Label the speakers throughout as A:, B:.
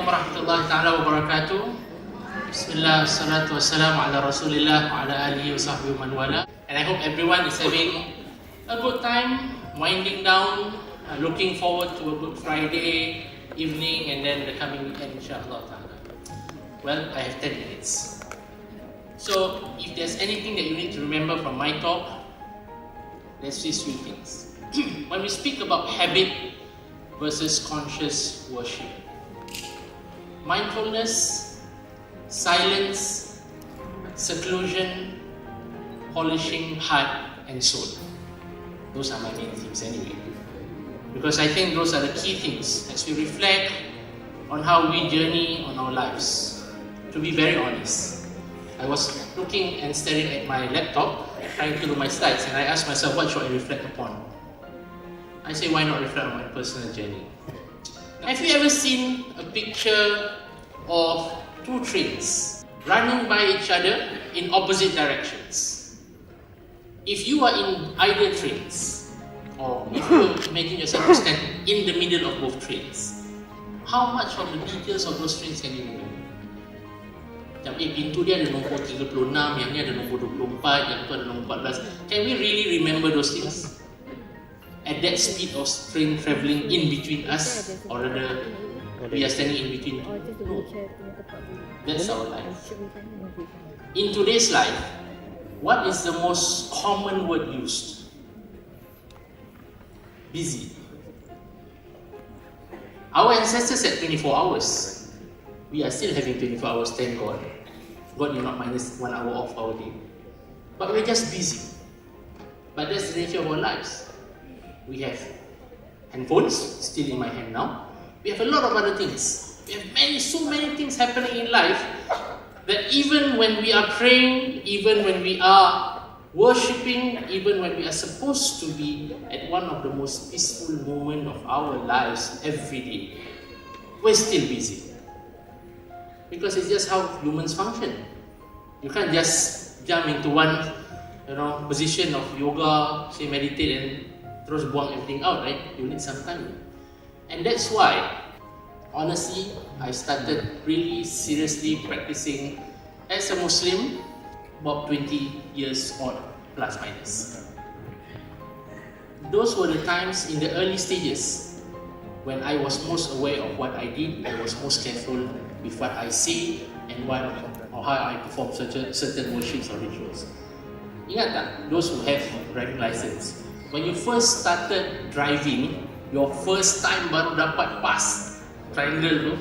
A: warahmatullahi ta'ala wabarakatuh. Bismillah, salatu wassalamu ala rasulillah wa ala alihi wa sahbihi man wala. And I hope everyone is having a good time, winding down, looking forward to a good Friday evening and then the coming weekend, inshallah ta'ala. Well, I have 10 minutes. So, if there's anything that you need to remember from my talk, there's these three things. When we speak about habit versus conscious worship, mindfulness, silence, seclusion, polishing heart and soul. Those are my main themes anyway. Because I think those are the key things as we reflect on how we journey on our lives. To be very honest, I was looking and staring at my laptop, trying to do my slides, and I asked myself, what should I reflect upon? I say, why not reflect on my personal journey? Have you ever seen a picture of two trains running by each other in opposite directions? If you are in either trains, or if you imagine yourself to stand in the middle of both trains, how much of the details of those trains can you remember? Macam, pintu dia ada nombor 36, yang ni ada nombor 24, yang tu ada nombor 14. Can we really remember those things? At that speed of train travelling in between us, or rather we are standing in between? No. That's our life. In today's life, what is the most common word used? Busy. Our ancestors had 24 hours. We are still having 24 hours, thank God. God did not minus 1 hour off our day. But we're just busy. But that's the nature of our lives. We have handphones, still in my hand now. We have a lot of other things. We have so many things happening in life that even when we are praying, even when we are worshipping, even when we are supposed to be at one of the most peaceful moments of our lives every day, we're still busy. Because it's just how humans function. You can't just jump into one position of yoga, say meditate and terus buang everything out, right? You need some time. And that's why, honestly, I started really seriously practicing as a Muslim about 20 years on, plus minus. Those were the times in the early stages when I was most aware of what I did, I was most careful with what I say and how I perform certain worships or rituals. Ingat tak, those who have driving license, when you first started driving, your first time baru dapat pass triangle tu,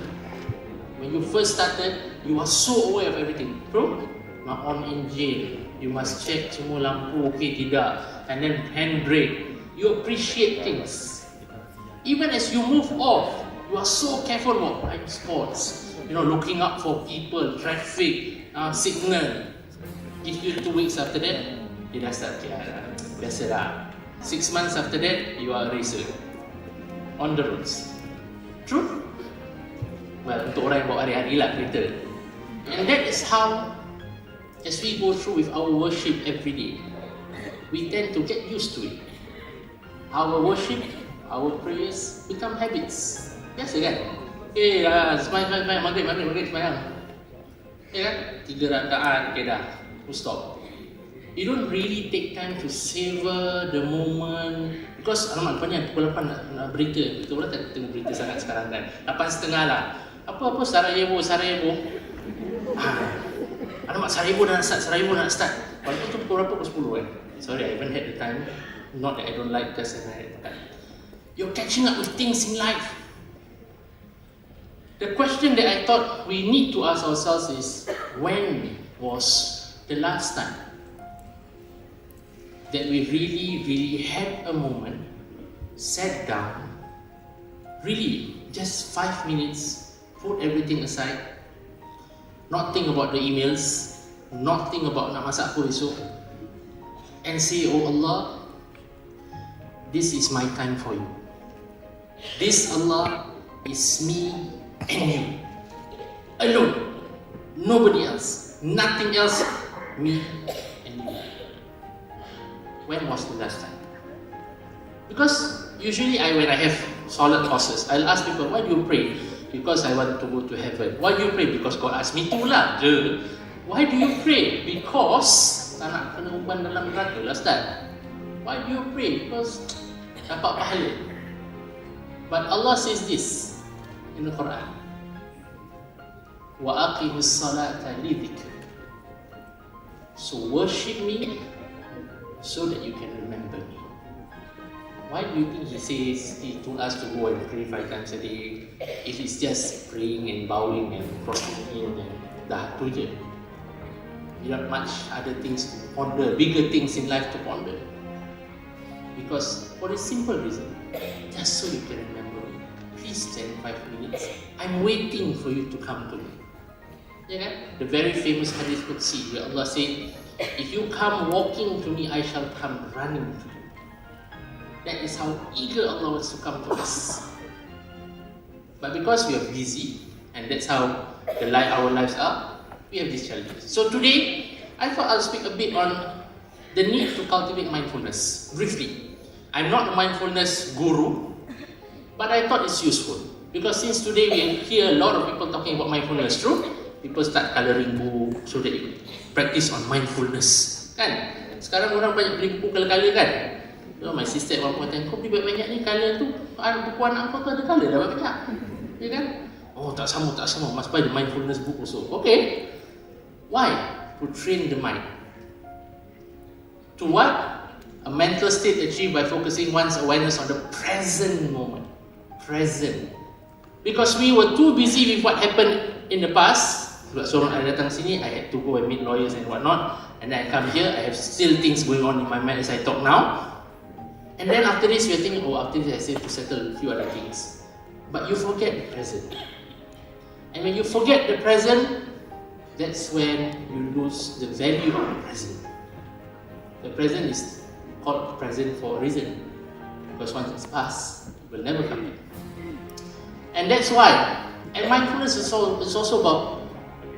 A: when you first started, you are so aware of everything. Bro, not on engine, you must check semua lampu okay tidak, and then handbrake. You appreciate things. Even as you move off, you are so careful about blind spots, looking up for people, traffic, signal. If you 2 weeks after that, you dah start, biasa dah. 6 months after that, you are a racer on the roads. True? Well, untuk orang yang bawa hari-hari lah kereta. And that is how, as we go through with our worship every day, we tend to get used to it. Our worship, our prayers become habits. Biasa kan? Sembahyang, maghrib, sembahyang. Kan? 3 rakaat, dah, full stop. You don't really take time to savor the moment. Because, banyak pukul 8 nak berita. Kita orang tak tengok berita sangat sekarang kan. 8:30 lah. Apa-apa Sarajevo. Sarajevo dah nak start. Walaupun tu pukul berapa? Pukul 10 kan. Sorry, I haven't had the time. Not that I don't like just you're catching up with things in life. The question that I thought we need to ask ourselves is, when was the last time that we really had a moment, sat down, really just 5 minutes, put everything aside, not think about the emails, not think about nak masak apa esok, and say, oh Allah, this is my time for you. This Allah is me and you. Alone. Nobody else. Nothing else. Me and you. When was the last time? Because usually when I have solid courses, I'll ask people, why do you pray? Because I want to go to heaven. Why do you pray? Because God asked me to lah. Why do you pray? Because tak nak kena umpan dalam neraka lah Ustaz. Why do you pray? Because dapat pahala. But Allah says this in the Quran. Wa aqimus salata li dhikri. So worship me so that you can remember me. Why do you think he says he told us to go and pray 5 times a day if it's just praying and bowing and crossing in and dah tu je? Not much other things to ponder, bigger things in life to ponder. Because for a simple reason, just so you can remember me. Please spend 5 minutes. I'm waiting for you to come to me. Yeah, kan? The very famous hadith Qudsi where Allah said, if you come walking to me, I shall come running to you. That is how eager Allah wants to come to us. But because we are busy, and that's how our lives are, we have these challenges. So today, I thought I'll speak a bit on the need to cultivate mindfulness, briefly. I'm not a mindfulness guru, but I thought it's useful. Because since today we hear a lot of people talking about mindfulness, true? People start colouring book so that you practice on mindfulness. Kan? Sekarang orang banyak beli buku colour-colour kan? So, my sister at one point kau beli banyak ni colour tu, buku anak kau tu ada colour dah banyak. Ya kan? Oh tak sama, must buy the mindfulness book also. Okay. Why? To train the mind. To what? A mental state achieved by focusing one's awareness on the present moment. Present. Because we were too busy with what happened in the past. Sebab seorang ada datang sini, I had to go and meet lawyers and whatnot. And then I come here, I have still things going on in my mind as I talk now. And then after this, we're thinking, oh, after this I have to settle a few other things. But you forget the present. And when you forget the present, that's when you lose the value of the present. The present is called present for a reason. Because once it's past, it will never come back. And that's why, and mindfulness is also about,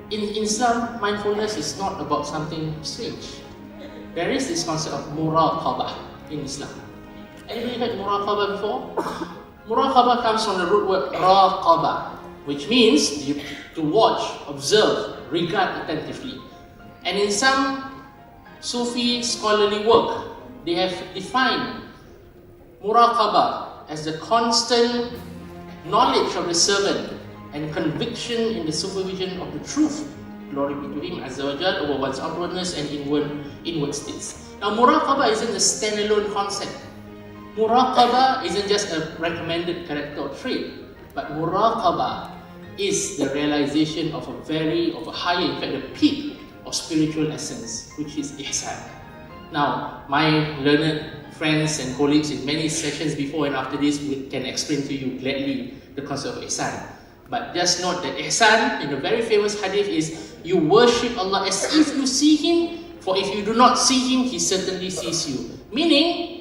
A: in Islam, mindfulness is not about something strange. There is this concept of muraqabah in Islam. Anybody heard muraqabah before? Muraqabah comes from the root word raqabah, which means to watch, observe, regard attentively. And in some Sufi scholarly work, they have defined muraqabah as the constant knowledge of the servant and conviction in the supervision of the truth. Glory be to Him s.a.w. over one's outwardness and inward states. Now muraqabah isn't a standalone concept. Muraqabah isn't just a recommended character or trait, but muraqabah is the realization of a higher, in fact, the peak of spiritual essence, which is ihsan. Now, my learned friends and colleagues in many sessions before and after this can explain to you gladly the concept of ihsan. But just note that ihsan in the very famous hadith is you worship Allah as if you see Him, for if you do not see Him, He certainly sees you. Meaning,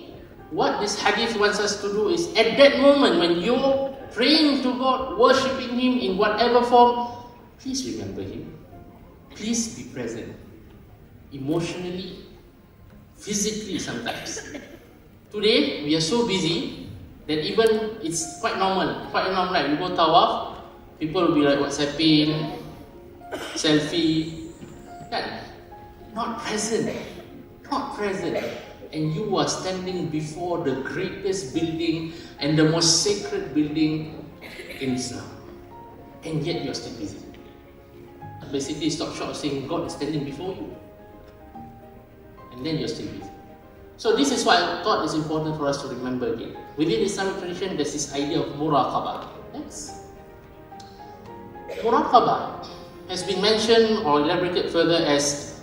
A: what this hadith wants us to do is at that moment when you're praying to God, worshipping Him in whatever form, please remember Him. Please be present. Emotionally, physically sometimes. Today, we are so busy that even it's quite normal. Like we go tawaf, people will be like WhatsApping, selfie. Not present. And you are standing before the greatest building and the most sacred building in Islam. And yet you are still busy. Basically, stop short of saying God is standing before you. And then you are still busy. So this is why I thought it's important for us to remember again. Within Islamic tradition, there's this idea of muraqabah. Next. Muraqabah has been mentioned or elaborated further as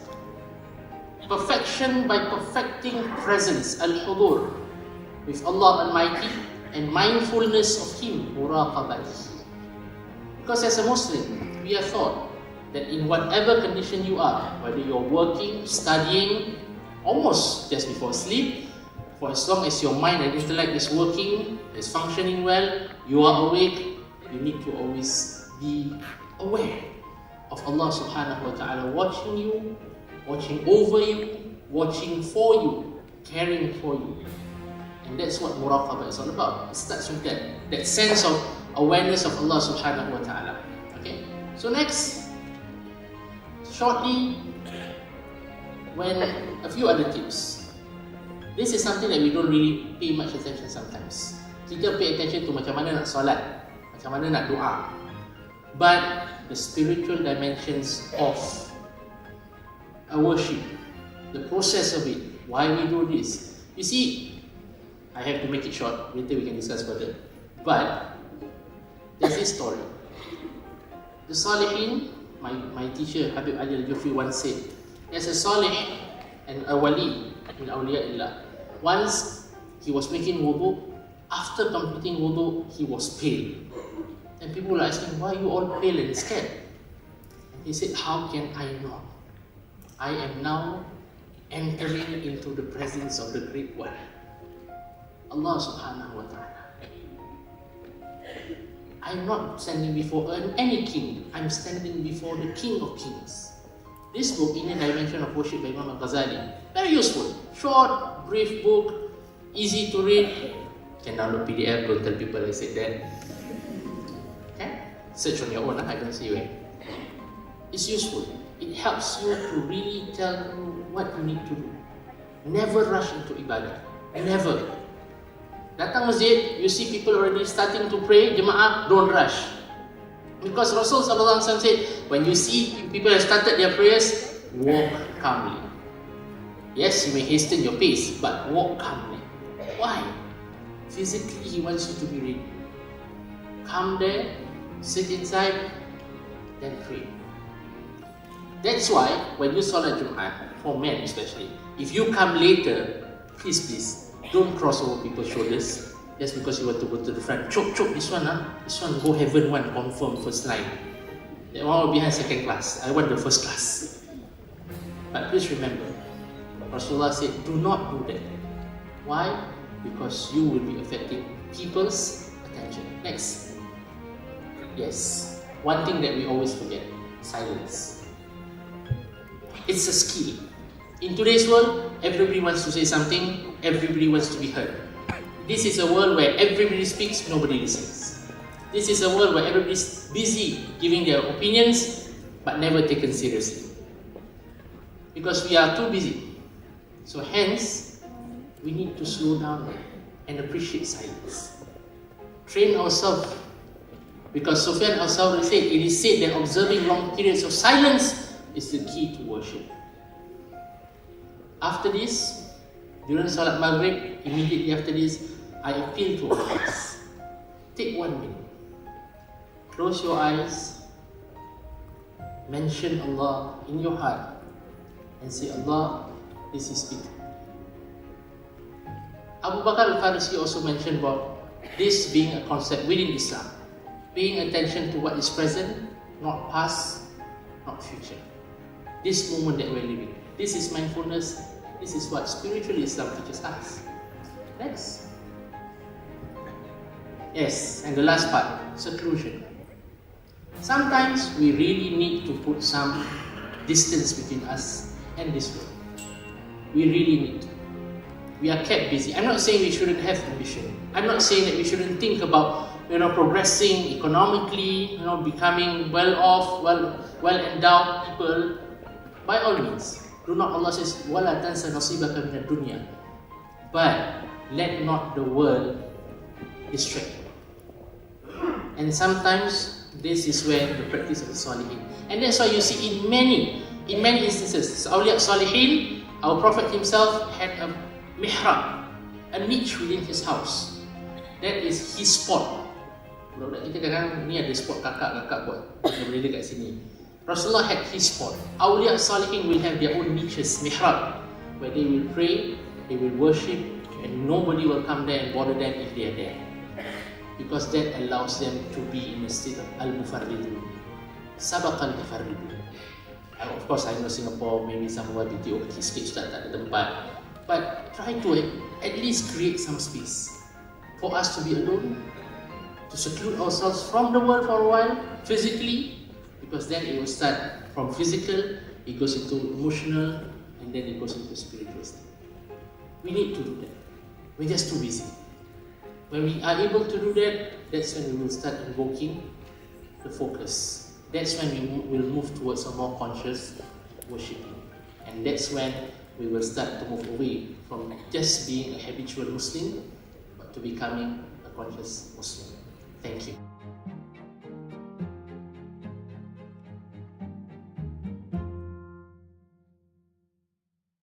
A: perfection by perfecting presence, al-hudur, with Allah Almighty and mindfulness of Him, muraqabah. Because as a Muslim, we are taught that in whatever condition you are, whether you're working, studying, almost just before sleep, for as long as your mind and intellect is working, is functioning well, you are awake, you need to always be aware of Allah subhanahu wa ta'ala watching you, watching over you, watching for you, caring for you. And that's what muraqabah is all about. It starts with that sense of awareness of Allah subhanahu wa ta'ala. Okay, so next, shortly, when a few other tips. This is something that we don't really pay much attention sometimes. Kita pay attention to macam mana nak solat, macam mana nak doa. But the spiritual dimensions of our worship, the process of it, why we do this. You see, I have to make it short, later we can discuss further. But there's this story. The Salihin, my teacher Habib Ali Al-Jufri once said, there's a Salih and a Wali in Awliya'illah. Once he was making wudu, after completing wudu, he was pale. And people were asking, why are you all pale and scared? And he said, how can I know? I am now entering into the presence of the Great One, Allah subhanahu wa ta'ala. I'm not standing before any king, I'm standing before the King of Kings. This book, Inner Dimension of Worship by Imam Al-Ghazali, very useful. Short, brief book, easy to read. Can download PDF, don't tell people I said that. Okay? Search on your own, I don't see where. It's useful. It helps you to really tell you what you need to do. Never rush into ibadah. Never. Datang masjid, you see people already starting to pray, jemaah, don't rush. Because Rasul sallallahu alaihi wasallam said, when you see people have started their prayers, walk calmly. Yes, you may hasten your pace, but walk calmly. Why? Physically, he wants you to be ready. Come there, sit inside, then pray. That's why when you salat Jum'ah, for men especially, if you come later, please, don't cross over people's shoulders just because you want to go to the front. Choke, this one, this one go heaven one, confirm first line. That one will be behind second class. I want the first class. But please remember, Rasulullah said, do not do that. Why? Because you will be affecting people's attention. Next. Yes, one thing that we always forget, silence. It's a skill. In today's world, everybody wants to say something, everybody wants to be heard. This is a world where everybody speaks, nobody listens. This is a world where everybody's busy giving their opinions, but never taken seriously. Because we are too busy. So hence, we need to slow down and appreciate silence. Train ourselves. Because Sufyan al-Thawri said, it is said that observing long periods of silence is the key to worship. After this, during Salat Maghrib, immediately after this, I appeal to all of us. Take 1 minute. Close your eyes. Mention Allah in your heart. And say, Allah, this is speaking. Abu Bakr al-Farisi also mentioned about this being a concept within Islam. Paying attention to what is present, not past, not future. This moment that we're living. This is mindfulness. This is what spiritual Islam teaches us. Next. Yes, and the last part, seclusion. Sometimes we really need to put some distance between us and this world. We really need to. We are kept busy. I'm not saying we shouldn't have ambition. I'm not saying that we shouldn't think about, progressing economically, becoming well-off, well-endowed people. By all means. Do not, Allah says, وَلَا تَنْسَ نَصِيبَكَ مِنَ الدُّنْيَا. But let not the world distract you. And sometimes this is where the practice of the Salihin. And that's why you see in many instances, Awliya Salihin, our Prophet himself had a mihrab, a niche within his house. That is his spot. Budak-budak kita kadang-kadang ni ada spot kakak buat benda kat sini. Rasulullah had his spot. Awliya Salihin will have their own niches, mihrab, where they will pray, they will worship, and nobody will come there and bother them if they are there. Because that allows them to be in a state of al-mufarridun. Sabaq al-mufarridun. Of course, I know Singapore, maybe somewhere BTO sikit sudah tak ada tempat. But try to at least create some space for us to be alone, to seclude ourselves from the world for a while, physically, because then it will start from physical, it goes into emotional, and then it goes into spiritual state. We need to do that. We're just too busy. When we are able to do that, that's when we will start invoking the focus. That's when we will move towards a more conscious worshipping. And that's when we will start to move away from just being a habitual Muslim, but to becoming a conscious Muslim. Thank you.